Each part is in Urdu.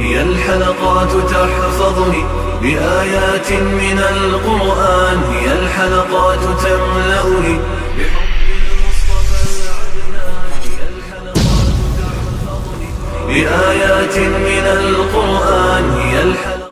هي الحلقات تحفظني بآيات من القرآن، هي الحلقات تملأني بحب المصطفى العدنان، هي الحلقات تحفظني بآيات من القرآن، هي الحلقات.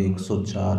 104।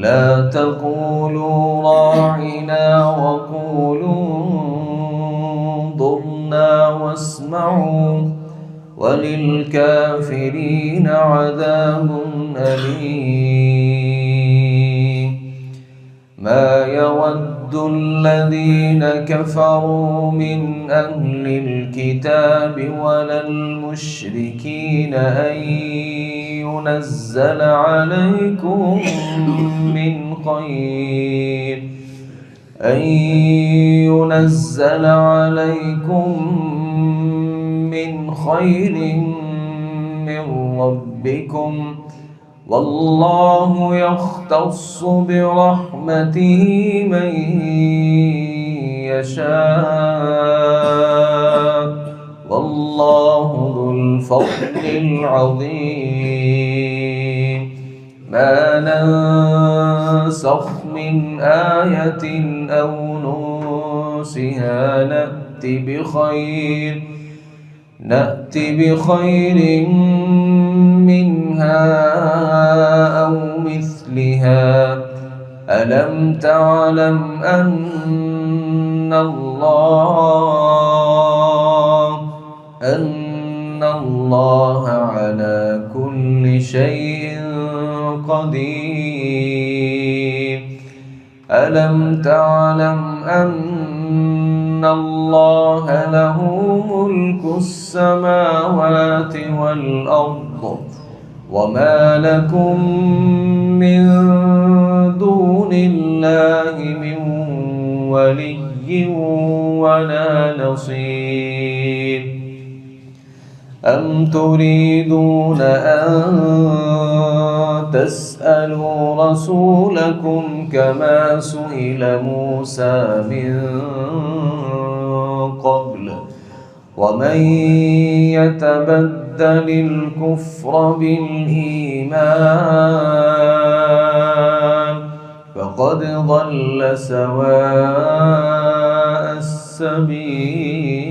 لا تقولوا راعنا وقولوا انظرنا واسمعوا وللكافرين عذاب أليم. ما يود الذين كفروا من أهل الكتاب ولا المشركين أن ينزل عليكم من خير من ربكم، والله يختص برحمته من يشاء، والله ذو الفضل العظيم. ما ننسخ من آية أو ننسها نأت بخير منها أو مثلها. ألم تعلم أن الله على كل شيء قدير. ألم تعلم أن الله له ملك السماوات والأرض وما لكم من دون الله من ولي ولا نصير. أم تريدون أن تسألوا رسولكم كما سئل موسى من قبل، ومن يتبدل الكفر بالإيمان فقد ضل سواء السبيل.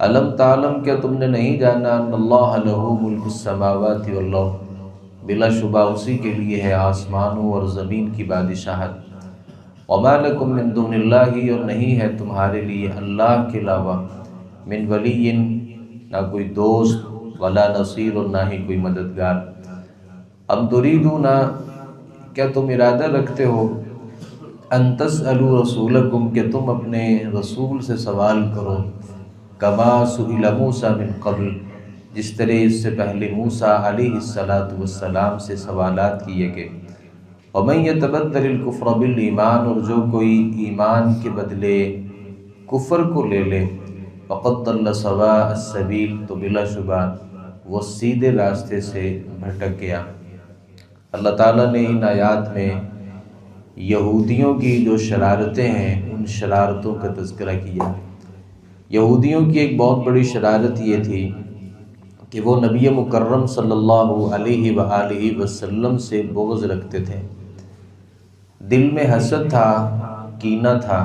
علم تعلم کیا تم نے نہیں جانا ان اللہ لہ ملک السماوات والارض، بلا شبہ اسی کے لیے ہے آسمانوں اور زمین کی بادشاہت، وما لکم من دون اللہ، اور نہیں ہے تمہارے لیے اللہ کے علاوہ من ولی، نہ کوئی دوست، ولا نصیر، اور نہ ہی کوئی مددگار۔ ام تریدون، کیا تم ارادہ رکھتے ہو، ان تسألوا رسولکم، کہ تم اپنے رسول سے سوال کرو، کما سئل موسیٰ من قبل، جس طرح اس سے پہلے موسیٰ علیہ السلام سے سوالات کیے گئے۔ ومن یتبدل الکفر بالایمان، اور جو کوئی ایمان کے بدلے کفر کو لے لے، فقد ضل سواء السبیل، تو بلا شبہ وہ سیدھے راستے سے بھٹک گیا۔ اللہ تعالیٰ نے ان آیات میں یہودیوں کی جو شرارتیں ہیں ان شرارتوں کا تذکرہ کیا۔ یہودیوں کی ایک بہت بڑی شرارت یہ تھی کہ وہ نبی مکرم صلی اللہ علیہ وآلہ وسلم سے بغض رکھتے تھے، دل میں حسد تھا، کینہ تھا،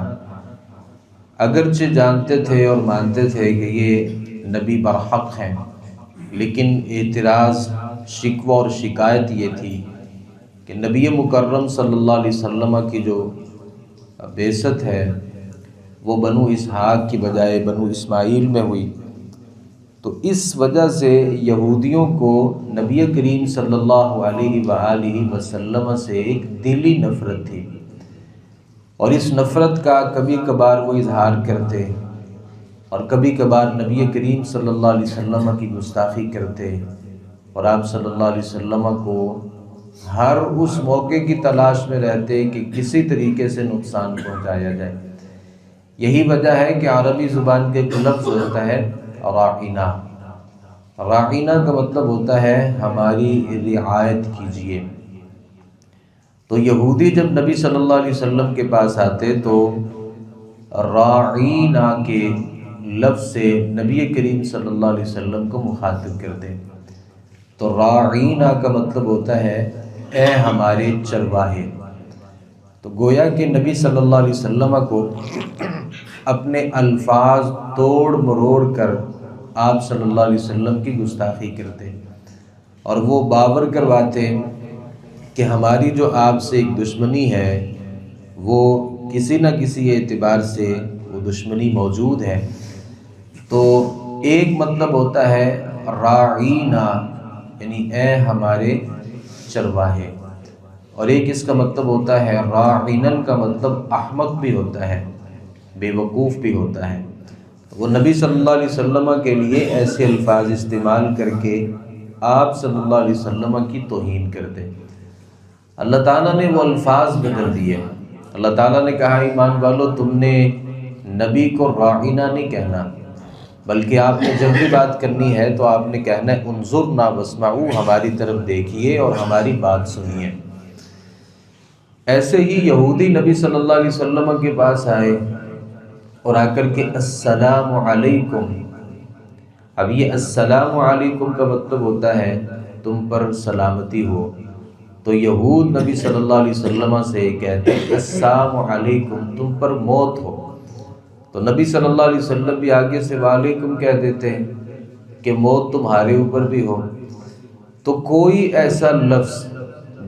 اگرچہ جانتے تھے اور مانتے تھے کہ یہ نبی برحق ہیں، لیکن اعتراض، شکوہ اور شکایت یہ تھی کہ نبی مکرم صلی اللہ علیہ وسلم کی جو بعثت ہے وہ بنو اسحاق کی بجائے بنو اسماعیل میں ہوئی، تو اس وجہ سے یہودیوں کو نبی کریم صلی اللہ علیہ وآلہ وسلم سے ایک دلی نفرت تھی، اور اس نفرت کا کبھی کبھار وہ اظہار کرتے اور کبھی کبھار نبی کریم صلی اللہ علیہ وسلم کی گستاخی کرتے، اور آپ صلی اللہ علیہ وسلم کو ہر اس موقع کی تلاش میں رہتے کہ کسی طریقے سے نقصان پہنچایا جائے۔ یہی وجہ ہے کہ عربی زبان کے ایک لفظ ہوتا ہے راعنا۔ راعنا کا مطلب ہوتا ہے ہماری رعایت کیجیے۔ تو یہودی جب نبی صلی اللہ علیہ وسلم کے پاس آتے تو راعینا کے لفظ سے نبی کریم صلی اللہ علیہ وسلم کو مخاطب کرتے، تو راعینا کا مطلب ہوتا ہے اے ہمارے چرواہے۔ تو گویا کہ نبی صلی اللہ علیہ وسلم کو اپنے الفاظ توڑ مروڑ کر آپ صلی اللہ علیہ وسلم کی گستاخی کرتے، اور وہ باور کرواتے کہ ہماری جو آپ سے ایک دشمنی ہے وہ کسی نہ کسی اعتبار سے وہ دشمنی موجود ہے۔ تو ایک مطلب ہوتا ہے راعینا، یعنی اے ہمارے چرواہے، اور ایک اس کا مطلب ہوتا ہے راعنن کا مطلب احمق بھی ہوتا ہے، بے وقوف بھی ہوتا ہے۔ وہ نبی صلی اللہ علیہ وسلم کے لیے ایسے الفاظ استعمال کر کے آپ صلی اللہ علیہ وسلم کی توہین کرتے۔ اللہ تعالیٰ نے وہ الفاظ بدل دیے۔ اللہ تعالیٰ نے کہا ایمان والو تم نے نبی کو راعنا نہیں کہنا، بلکہ آپ نے جب بھی بات کرنی ہے تو آپ نے کہنا ہے انظرنا واسمعوا، ہماری طرف دیکھیے اور ہماری بات سنیے۔ ایسے ہی یہودی نبی صلی اللہ علیہ وسلم کے پاس آئے اور آ کر کے السلام علیکم۔ اب یہ السلام علیکم کا مطلب ہوتا ہے تم پر سلامتی ہو، تو یہود نبی صلی اللہ علیہ وسلم سے کہتے ہیں السلام علیکم، تم پر موت ہو، تو نبی صلی اللہ علیہ وسلم بھی آگے سے وعلیکم کہہ دیتے ہیں کہ موت تمہارے اوپر بھی ہو۔ تو کوئی ایسا لفظ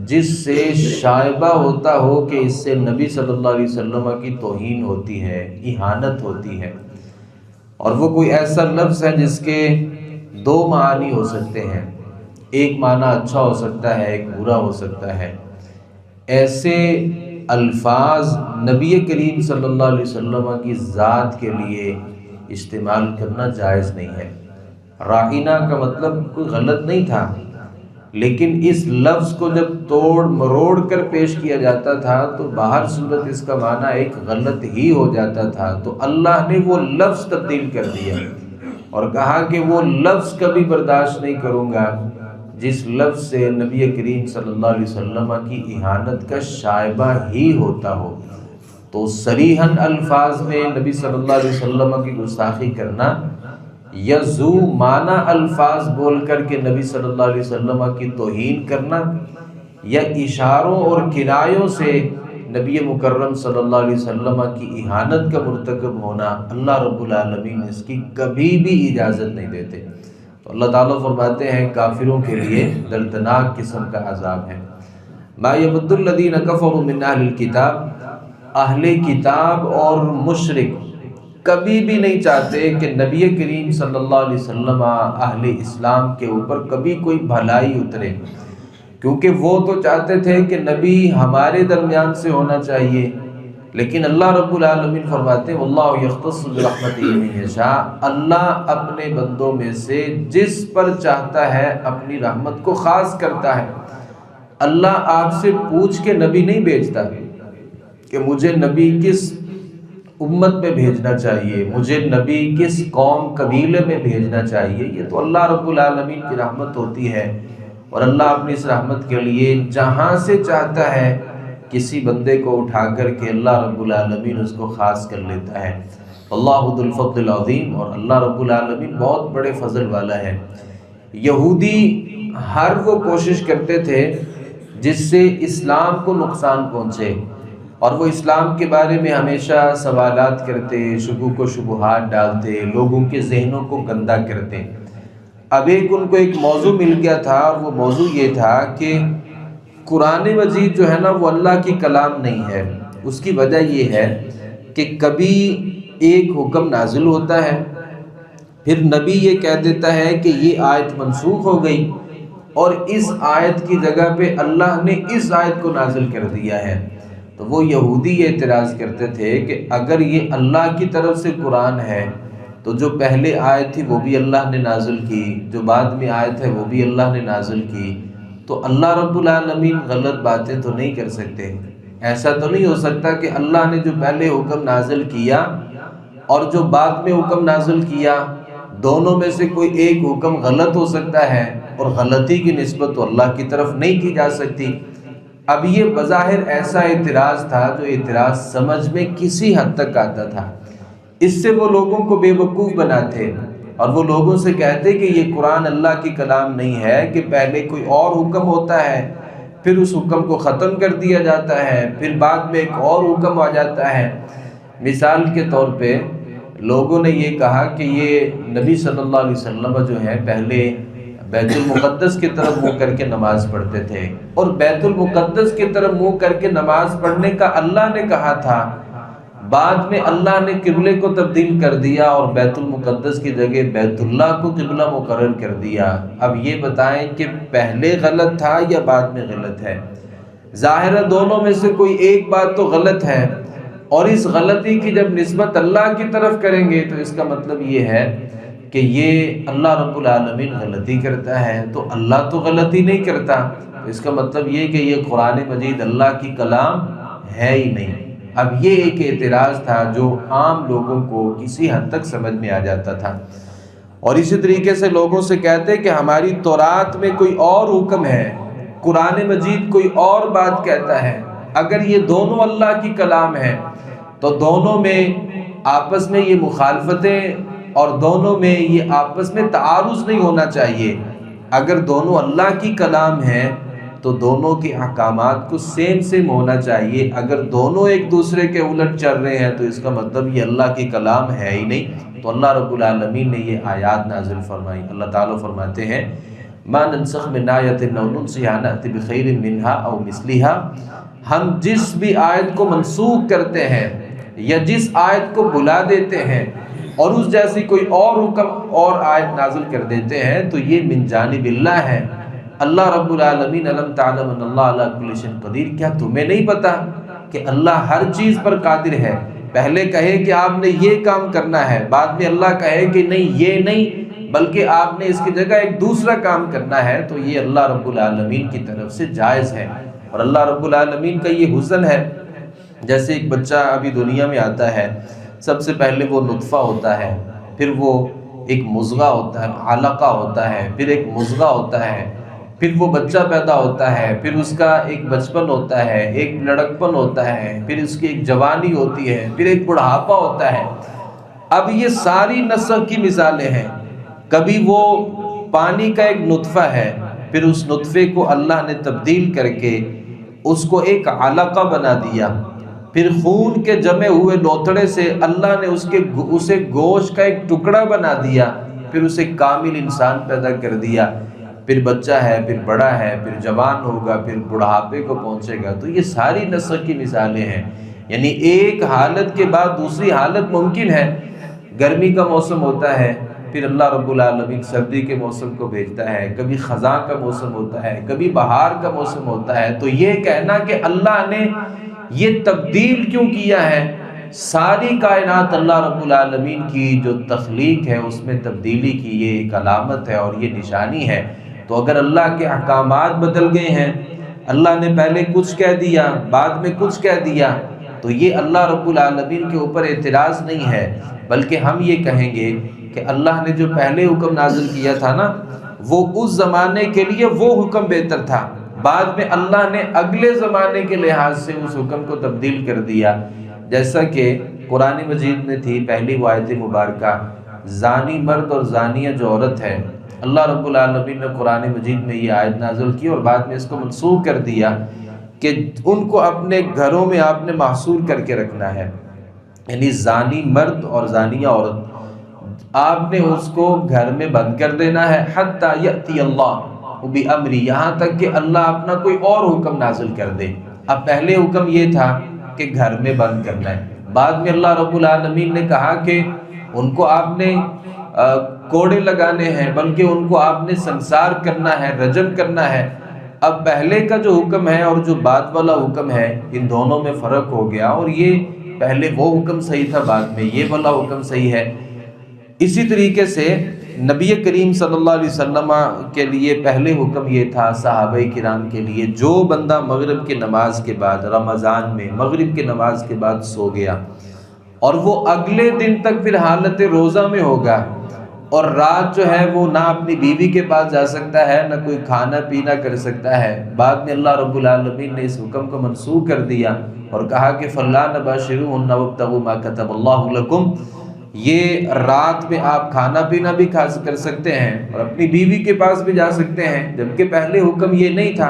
جس سے شائبہ ہوتا ہو کہ اس سے نبی صلی اللہ علیہ وسلم کی توہین ہوتی ہے، اہانت ہوتی ہے، اور وہ کوئی ایسا لفظ ہے جس کے دو معنی ہو سکتے ہیں، ایک معنی اچھا ہو سکتا ہے، ایک برا ہو سکتا ہے، ایسے الفاظ نبی کریم صلی اللہ علیہ وسلم کی ذات کے لیے استعمال کرنا جائز نہیں ہے۔ راعنا کا مطلب کوئی غلط نہیں تھا، لیکن اس لفظ کو جب توڑ مروڑ کر پیش کیا جاتا تھا تو باہر صورت اس کا معنی ایک غلط ہی ہو جاتا تھا، تو اللہ نے وہ لفظ تبدیل کر دیا اور کہا کہ وہ لفظ کبھی برداشت نہیں کروں گا جس لفظ سے نبی کریم صلی اللہ علیہ وسلم کی اہانت کا شائبہ ہی ہوتا ہو۔ تو صریحاً الفاظ میں نبی صلی اللہ علیہ وسلم کی گستاخی کرنا یا ذو معنی الفاظ بول کر کے نبی صلی اللہ علیہ وسلم کی توہین کرنا، یا اشاروں اور کنایوں سے نبی مکرم صلی اللہ علیہ وسلم کی اہانت کا مرتکب ہونا، اللہ رب العالمین اس کی کبھی بھی اجازت نہیں دیتے۔ تو اللہ تعالیٰ فرماتے ہیں کافروں کے لیے دردناک قسم کا عذاب ہے۔ ما یود الذین کفروا من اہل الکتاب، اہل کتاب اور مشرک کبھی بھی نہیں چاہتے کہ نبی کریم صلی اللہ علیہ وسلم اہل اسلام کے اوپر کبھی کوئی بھلائی اترے، کیونکہ وہ تو چاہتے تھے کہ نبی ہمارے درمیان سے ہونا چاہیے، لیکن اللہ رب العالمین فرماتے ہیں واللہ یختص برحمتہ من یشاء، اللہ اپنے بندوں میں سے جس پر چاہتا ہے اپنی رحمت کو خاص کرتا ہے۔ اللہ آپ سے پوچھ کے نبی نہیں بھیجتا کہ مجھے نبی کس امت میں بھیجنا چاہیے، مجھے نبی کس قوم قبیلے میں بھیجنا چاہیے، یہ تو اللہ رب العالمین کی رحمت ہوتی ہے، اور اللہ اپنی اس رحمت کے لیے جہاں سے چاہتا ہے کسی بندے کو اٹھا کر کے اللہ رب العالمین اس کو خاص کر لیتا ہے۔ اللہ ذو الفضل العظیم، اور اللہ رب العالمین بہت بڑے فضل والا ہے۔ یہودی ہر وہ کوشش کرتے تھے جس سے اسلام کو نقصان پہنچے، اور وہ اسلام کے بارے میں ہمیشہ سوالات کرتے، شکوک و شبہات ڈالتے، لوگوں کے ذہنوں کو گندا کرتے۔ اب ان کو ایک موضوع مل گیا تھا، اور وہ موضوع یہ تھا کہ قرآن مجید جو ہے نا وہ اللہ کی کلام نہیں ہے۔ اس کی وجہ یہ ہے کہ کبھی ایک حکم نازل ہوتا ہے، پھر نبی یہ کہہ دیتا ہے کہ یہ آیت منسوخ ہو گئی، اور اس آیت کی جگہ پہ اللہ نے اس آیت کو نازل کر دیا ہے۔ تو وہ یہودی یہ اعتراض کرتے تھے کہ اگر یہ اللہ کی طرف سے قرآن ہے تو جو پہلے آیت تھی وہ بھی اللہ نے نازل کی، جو بعد میں آیت ہے وہ بھی اللہ نے نازل کی، تو اللہ رب العالمین غلط باتیں تو نہیں کر سکتے۔ ایسا تو نہیں ہو سکتا کہ اللہ نے جو پہلے حکم نازل کیا اور جو بعد میں حکم نازل کیا، دونوں میں سے کوئی ایک حکم غلط ہو سکتا ہے، اور غلطی کی نسبت تو اللہ کی طرف نہیں کی جا سکتی۔ اب یہ بظاہر ایسا اعتراض تھا جو اعتراض سمجھ میں کسی حد تک آتا تھا، اس سے وہ لوگوں کو بے وقوف بناتے، اور وہ لوگوں سے کہتے کہ یہ قرآن اللہ کی کلام نہیں ہے، کہ پہلے کوئی اور حکم ہوتا ہے، پھر اس حکم کو ختم کر دیا جاتا ہے، پھر بعد میں ایک اور حکم آ جاتا ہے۔ مثال کے طور پہ لوگوں نے یہ کہا کہ یہ نبی صلی اللہ علیہ وسلم جو ہے پہلے بیت المقدس کی طرف منہ کر کے نماز پڑھتے تھے، اور بیت المقدس کی طرف منہ کر کے نماز پڑھنے کا اللہ نے کہا تھا، بعد میں اللہ نے قبلے کو تبدیل کر دیا اور بیت المقدس کی جگہ بیت اللہ کو قبلہ مقرر کر دیا۔ اب یہ بتائیں کہ پہلے غلط تھا یا بعد میں غلط ہے؟ ظاہر ہے دونوں میں سے کوئی ایک بات تو غلط ہے، اور اس غلطی کی جب نسبت اللہ کی طرف کریں گے تو اس کا مطلب یہ ہے کہ یہ اللہ رب العالمین غلطی کرتا ہے، تو اللہ تو غلطی نہیں کرتا، اس کا مطلب یہ کہ یہ قرآن مجید اللہ کی کلام ہے ہی نہیں۔ اب یہ ایک اعتراض تھا جو عام لوگوں کو کسی حد تک سمجھ میں آ جاتا تھا، اور اسی طریقے سے لوگوں سے کہتے کہ ہماری تورات میں کوئی اور حکم ہے، قرآن مجید کوئی اور بات کہتا ہے، اگر یہ دونوں اللہ کی کلام ہے تو دونوں میں آپس میں یہ مخالفتیں اور دونوں میں یہ آپس میں تعارض نہیں ہونا چاہیے۔ اگر دونوں اللہ کی کلام ہیں تو دونوں کے احکامات کو سیم سیم ہونا چاہیے، اگر دونوں ایک دوسرے کے الٹ چل رہے ہیں تو اس کا مطلب یہ اللہ کی کلام ہے ہی نہیں۔ تو اللہ رب العالمین نے یہ آیات نازل فرمائی۔ اللہ تعالیٰ فرماتے ہیں ما ننسخ من آیت او ننسیہا نأتی بخیر منہا او مثلہا، ہم جس بھی آیت کو منسوخ کرتے ہیں یا جس آیت کو بلا دیتے ہیں اور اس جیسی کوئی اور حکم اور آیت نازل کر دیتے ہیں تو یہ من جانب اللہ ہے۔ اللہ رب العالمین علم تعلم ان اللہ علی کل شیء قدیر، کیا تمہیں نہیں پتا کہ اللہ ہر چیز پر قادر ہے؟ پہلے کہے کہ آپ نے یہ کام کرنا ہے، بعد میں اللہ کہے کہ نہیں یہ نہیں بلکہ آپ نے اس کی جگہ ایک دوسرا کام کرنا ہے، تو یہ اللہ رب العالمین کی طرف سے جائز ہے۔ اور اللہ رب العالمین کا یہ حسن ہے، جیسے ایک بچہ ابھی دنیا میں آتا ہے، سب سے پہلے وہ نطفہ ہوتا ہے، پھر وہ ایک مضغہ ہوتا ہے، علقہ ہوتا ہے، پھر ایک مضغہ ہوتا ہے، پھر وہ بچہ پیدا ہوتا ہے، پھر اس کا ایک بچپن ہوتا ہے، ایک لڑکپن ہوتا ہے، پھر اس کی ایک جوانی ہوتی ہے، پھر ایک بڑھاپا ہوتا ہے۔ اب یہ ساری نسب کی مثالیں ہیں۔ کبھی وہ پانی کا ایک نطفہ ہے، پھر اس نطفے کو اللہ نے تبدیل کر کے اس کو ایک علقہ بنا دیا، پھر خون کے جمے ہوئے لوتھڑے سے اللہ نے اسے گوشت کا ایک ٹکڑا بنا دیا، پھر اسے کامل انسان پیدا کر دیا، پھر بچہ ہے، پھر بڑا ہے، پھر جوان ہوگا، پھر بڑھاپے کو پہنچے گا۔ تو یہ ساری نسخ کی مثالیں ہیں، یعنی ایک حالت کے بعد دوسری حالت ممکن ہے۔ گرمی کا موسم ہوتا ہے، پھر اللہ رب العالمین سردی کے موسم کو بھیجتا ہے، کبھی خزاں کا موسم ہوتا ہے، کبھی بہار کا موسم ہوتا ہے۔ تو یہ کہنا کہ اللہ نے یہ تبدیل کیوں کیا ہے، ساری کائنات اللہ رب العالمین کی جو تخلیق ہے اس میں تبدیلی کی یہ ایک علامت ہے اور یہ نشانی ہے۔ تو اگر اللہ کے احکامات بدل گئے ہیں، اللہ نے پہلے کچھ کہہ دیا بعد میں کچھ کہہ دیا، تو یہ اللہ رب العالمین کے اوپر اعتراض نہیں ہے، بلکہ ہم یہ کہیں گے کہ اللہ نے جو پہلے حکم نازل کیا تھا نا، وہ اس زمانے کے لیے وہ حکم بہتر تھا، بعد میں اللہ نے اگلے زمانے کے لحاظ سے اس حکم کو تبدیل کر دیا۔ جیسا کہ قرآن مجید میں تھی پہلی وہ آیت مبارکہ، زانی مرد اور زانیہ جو عورت ہے، اللہ رب العالمین نے قرآن مجید میں یہ آیت نازل کی اور بعد میں اس کو منسوخ کر دیا کہ ان کو اپنے گھروں میں آپ نے محصور کر کے رکھنا ہے، یعنی زانی مرد اور زانیہ عورت آپ نے اس کو گھر میں بند کر دینا ہے، حتی یأتی اللہ بِأَمْرِ، یہاں تک کہ اللہ اپنا کوئی اور حکم نازل کر دے۔ اب پہلے حکم یہ تھا کہ گھر میں بند کرنا ہے، بعد میں اللہ رب العالمین نے کہا کہ ان کو آپ نے کوڑے لگانے ہیں، بلکہ ان کو آپ نے سنسار کرنا ہے، رجم کرنا ہے۔ اب پہلے کا جو حکم ہے اور جو بعد والا حکم ہے ان دونوں میں فرق ہو گیا، اور یہ پہلے وہ حکم صحیح تھا، بعد میں یہ والا حکم صحیح ہے۔ اسی طریقے سے نبی کریم صلی اللہ علیہ وسلم کے لیے پہلے حکم یہ تھا، صحابہ کرام کے لیے، جو بندہ مغرب کی نماز کے بعد رمضان میں مغرب کی نماز کے بعد سو گیا اور وہ اگلے دن تک پھر حالت روزہ میں ہوگا، اور رات جو ہے وہ نہ اپنی بیوی کے پاس جا سکتا ہے، نہ کوئی کھانا پینا کر سکتا ہے، بعد میں اللہ رب العالمین نے اس حکم کو منسوخ کر دیا اور کہا کہ فَلَا نَبَاشِرُوهُنَّ وَابْتَغُوا مَا كَتَبَ اللَّهُ لَكُمْ، یہ رات میں آپ کھانا پینا بھی کر سکتے ہیں اور اپنی بیوی کے پاس بھی جا سکتے ہیں، جبکہ پہلے حکم یہ نہیں تھا۔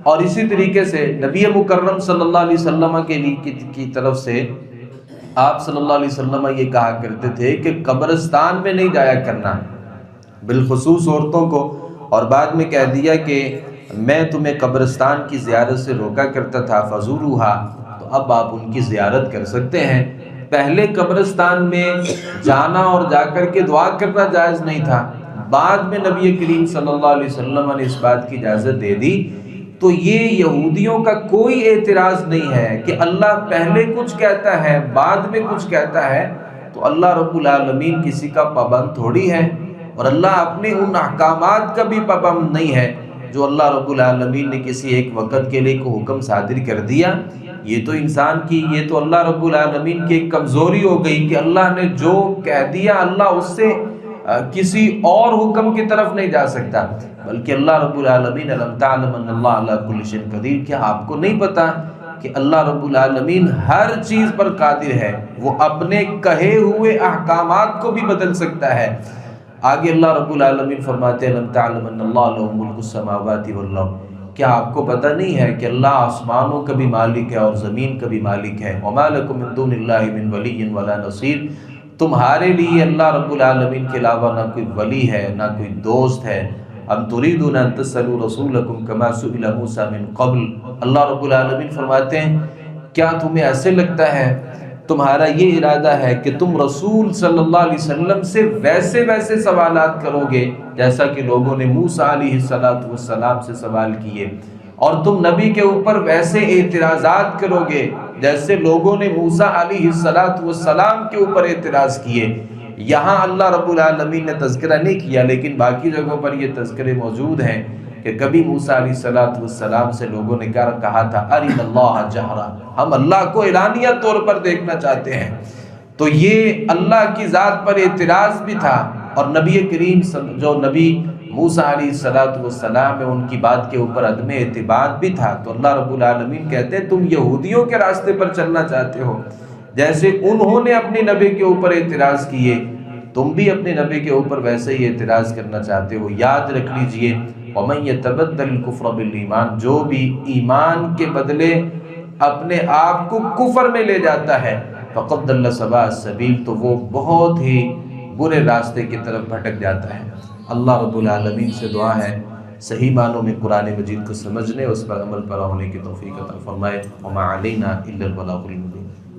اور اسی طریقے سے نبی مکرم صلی اللہ علیہ وسلم کی طرف سے آپ صلی اللہ علیہ وسلم یہ کہا کرتے تھے کہ قبرستان میں نہیں جایا کرنا، بالخصوص عورتوں کو، اور بعد میں کہہ دیا کہ میں تمہیں قبرستان کی زیارت سے روکا کرتا تھا، فزوروها، تو اب آپ ان کی زیارت کر سکتے ہیں۔ پہلے قبرستان میں جانا اور جا کر کے دعا کرنا جائز نہیں تھا، بعد میں نبی کریم صلی اللہ علیہ وسلم نے اس بات کی اجازت دے دی۔ تو یہ یہودیوں کا کوئی اعتراض نہیں ہے کہ اللہ پہلے کچھ کہتا ہے بعد میں کچھ کہتا ہے، تو اللہ رب العالمین کسی کا پابند تھوڑی ہے، اور اللہ اپنے ان احکامات کا بھی پابند نہیں ہے جو اللہ رب العالمین نے کسی ایک وقت کے لیے کو حکم صادر کر دیا۔ یہ تو انسان کی، یہ تو اللہ رب العالمین کی ایک کمزوری ہو گئی کہ اللہ نے جو کہہ دیا اللہ اس سے کسی اور حکم کی طرف نہیں جا سکتا، بلکہ اللہ رب العالمین الم تعلم ان اللہ علی کل شیء قدیر، کیا آپ کو نہیں پتا کہ اللہ رب العالمین ہر چیز پر قادر ہے، وہ اپنے کہے ہوئے احکامات کو بھی بدل سکتا ہے۔ آگے اللہ رب العالمین فرماتے ہیں الم تعلم ان اللہ لہ ملک السماوات والارض، کیا آپ کو پتہ نہیں ہے کہ اللہ آسمانوں کا بھی مالک ہے اور زمین کا بھی مالک ہے؟ وما لکم من دون اللہ من ولی ولا نصیر، تمہارے لیے اللہ رب العالمین کے علاوہ نہ کوئی ولی ہے نہ کوئی دوست ہے۔ ام تريدون ان تسألوا رسولکم کما سئل موسیٰ من قبل، اللہ رب العالمین فرماتے ہیں کیا تمہیں ایسے لگتا ہے، تمہارا یہ ارادہ ہے کہ تم رسول صلی اللہ علیہ وسلم سے ویسے سوالات کرو گے جیسا کہ لوگوں نے موسیٰ علیہ السلام سے سوال کیے، اور تم نبی کے اوپر ویسے اعتراضات کرو گے جیسے لوگوں نے موسیٰ علیہ السلام کے اوپر اعتراض کیے۔ یہاں اللہ رب العالمین نے تذکرہ نہیں کیا، لیکن باقی جگہوں پر یہ تذکرے موجود ہیں کہ کبھی موسیٰ علیہ السلام سے لوگوں نے کہا تھا ارنا اللہ جہرا، ہم اللہ کو اعلانیہ طور پر دیکھنا چاہتے ہیں۔ تو یہ اللہ کی ذات پر اعتراض بھی تھا، اور نبی کریم جو نبی موسیٰ علیہ السلام ہے ان کی بات کے اوپر عدم اعتماد بھی تھا۔ تو اللہ رب العالمین کہتے ہیں تم یہودیوں کے راستے پر چلنا چاہتے ہو، جیسے انہوں نے اپنے نبی کے اوپر اعتراض کیے، تم بھی اپنے نبی کے اوپر ویسے ہی اعتراض کرنا چاہتے ہو، یاد رکھ لیجئے وَمَن يَتَبَدَّلِ الْكُفْرَ بِالْإِيمَانِ، جو بھی ایمان کے بدلے اپنے آپ کو کفر میں لے جاتا ہے فَقَدْ ضَلَّ سَوَاءَ السَّبِيلِ، تو وہ بہت ہی برے راستے کی طرف بھٹک جاتا ہے۔ اللہ رب العالمین سے دعا ہے صحیح معنوں میں قرآن مجید کو سمجھنے، اس پر عمل پیرا ہونے کی توفیق عطا فرمائے۔ وَمَا عَلَيْنَا إِلَّا الْبَلَاغُ الْمُبِينُ۔